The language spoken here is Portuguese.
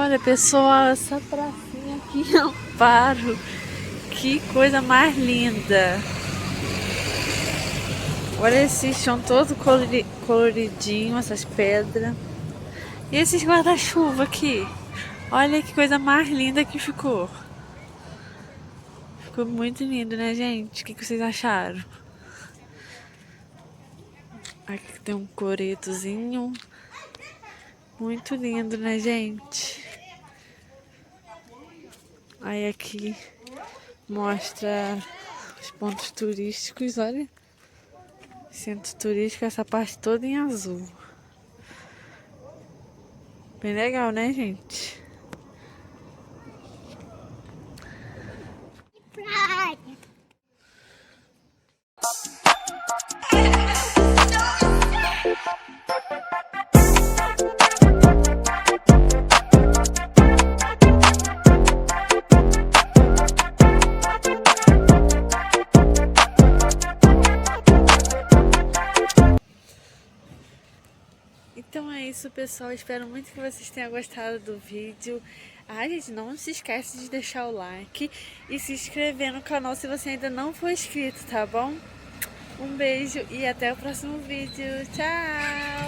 Olha, pessoal, essa pracinha aqui é Amparo. Que coisa mais linda. Olha esse chão todo coloridinho, essas pedras. E esses guarda-chuva aqui. Olha que coisa mais linda que ficou. Ficou muito lindo, né, gente? O que vocês acharam? Aqui tem um coretozinho. Muito lindo, né, gente? Aí aqui mostra os pontos turísticos, olha. Centro turístico, essa parte toda em azul. Bem legal, né, gente? Então é isso, pessoal. Espero muito que vocês tenham gostado do vídeo. Ai, gente, não se esquece de deixar o like e se inscrever no canal se você ainda não for inscrito, tá bom? Um beijo e até o próximo vídeo. Tchau!